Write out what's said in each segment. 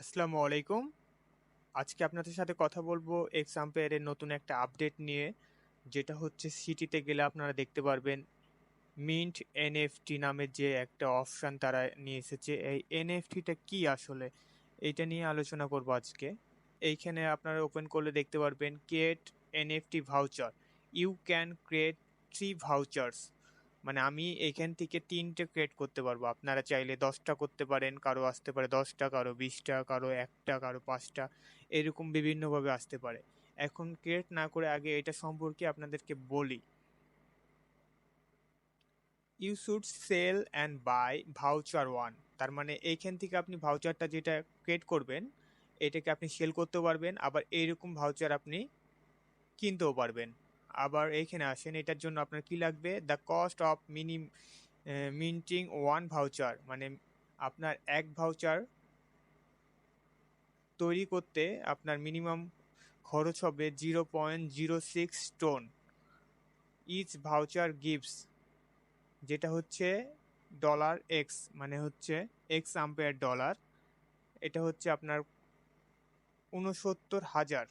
আসসালামু আলাইকুম। আজকে আপনাদের সাথে কথা বলবো এক্সাম্পেয়ার এর নতুন একটা আপডেট নিয়ে, যেটা হচ্ছে সিটিতে গেলে আপনারা দেখতে পারবেন মিন্ট এনএফটি নামে যে একটা অপশন তারা নিয়ে এসেছে। এই এনএফটিটা কি আসলে, এইটা নিয়ে আলোচনা করব আজকে। এইখানে আপনারা ওপেন করলে দেখতে পারবেন create NFT voucher. You can create 3 vouchers. মানে আমি এইখান থেকে 3টে ক্রিয়েট করতে পারবো। আপনারা চাইলে 10টা করতে পারেন, কারো আসতে পারে 10টা, কারো 20টা, কারো একটা, কারো 5টা, এরকম বিভিন্নভাবে আসতে পারে। এখন ক্রিয়েট না করে আগে এটা সম্পর্কে আপনাদেরকে বলি। You should sell and buy voucher one. তার মানে এইখান থেকে আপনি ভাউচারটা যেটা ক্রিয়েট করবেন, এটাকে আপনি সেল করতে পারবেন, আবার এইরকম ভাউচার আপনি কিনতেও পারবেন। আবার এইখানে আসেন, এটার জন্য আপনার কি লাগবে, the cost of minting one voucher. মানে আপনার এক ভাউচার তৈরি করতে আপনার মিনিমাম খরচ হবে 0.06 টোন। ইচ ভাউচার গিভস, যেটা হচ্ছে $x, মানে হচ্ছে $x। এটা হচ্ছে আপনার 69,000,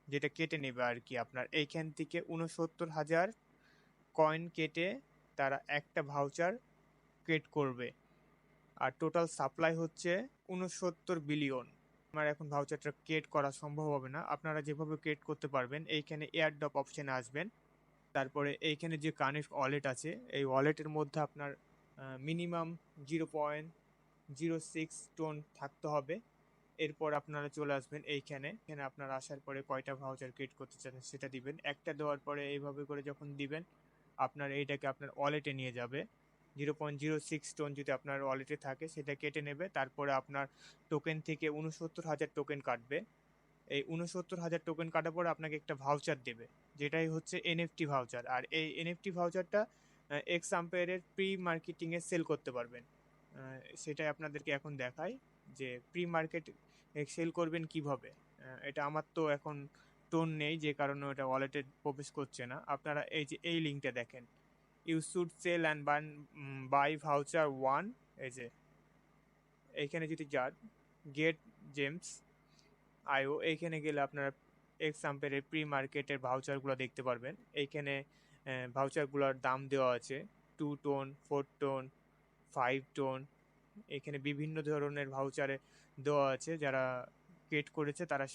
যেটা কেটে নেবে আর কি। আপনার এইখান থেকে 69,000 কয়েন কেটে তারা একটা ভাউচার ক্রিয়েট করবে। আর টোটাল সাপ্লাই হচ্ছে 69 বিলিয়ন। আমার এখন ভাউচারটা ক্রিয়েট করা সম্ভব হবে না। আপনারা যেভাবে ক্রিয়েট করতে পারবেন, এইখানে এয়ারড্রপ অপশানে আসবেন। তারপরে এইখানে যে কানেক্ট ওয়ালেট আছে, এই ওয়ালেটের মধ্যে আপনার মিনিমাম 0.06 টোন থাকতে হবে। এরপর আপনারা চলে আসবেন এইখানে। এখানে আপনারা আসার পরে কয়টা ভাউচার ক্রিয়েট করতে চান সেটা দিবেন। একটা দেওয়ার পরে এইভাবে করে যখন দিবেন, আপনার এইটাকে আপনার ওয়ালেটে নিয়ে যাবে। 0.06 টোন যদি আপনার ওয়ালেটে থাকে সেটা কেটে নেবে। তারপরে আপনার টোকেন থেকে 69,000 টোকেন কাটবে। এই 69,000 টোকেন কাটার পর আপনাকে একটা ভাউচার দেবে, যেটাই হচ্ছে এনএফটি ভাউচার। আর এই এনএফটি ভাউচারটা এক্স আম্পায়ারের প্রি মার্কেটিংয়ে সেল করতে পারবেন। সেটাই আপনাদেরকে এখন দেখাই যে প্রি মার্কেট সেল করবেন কিভাবে। এটা আমার তো এখন টোন নেই, যে কারণে ওটা ওয়ালেটে প্রবেশ করছে না। আপনারা এই যে এই লিঙ্কটা দেখেন, you should sell and buy voucher one. এই যে এইখানে যদি যান, গেট জেমস আইও, এইখানে গেলে আপনারা এক্সাম্পলের প্রি মার্কেটের ভাউচারগুলো দেখতে পারবেন। এইখানে ভাউচারগুলোর দাম দেওয়া আছে, 2 টোন, 4 টোন, 5 টোন। এখানে বিভিন্ন ধরনের ভাউচারে দেওয়া আছে। যারা ক্রিয়েট করেছে তারা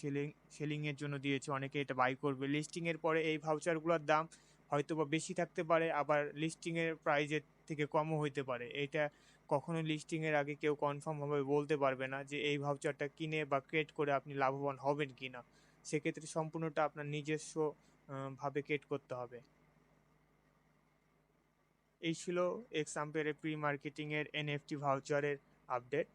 সেলিংয়ের জন্য দিয়েছে, অনেকে এটা বাই করবে। লিস্টিংয়ের পরে এই ভাউচারগুলোর দাম হয়তো বা বেশি থাকতে পারে, আবার লিস্টিংয়ের প্রাইজের থেকে কমও হইতে পারে। এটা কখনো লিস্টিংয়ের আগে কেউ কনফার্মভাবে বলতে পারবে না যে এই ভাউচারটা কিনে বা ক্রিয়েট করে আপনি লাভবান হবেন কি না। সেক্ষেত্রে সম্পূর্ণটা আপনার নিজস্ব ভাবে ক্রিয়েট করতে হবে। এই ছিল এক্সাম্পেয়ারের প্রি মার্কেটিংয়ের এনএফটি ভাউচারের আপডেট।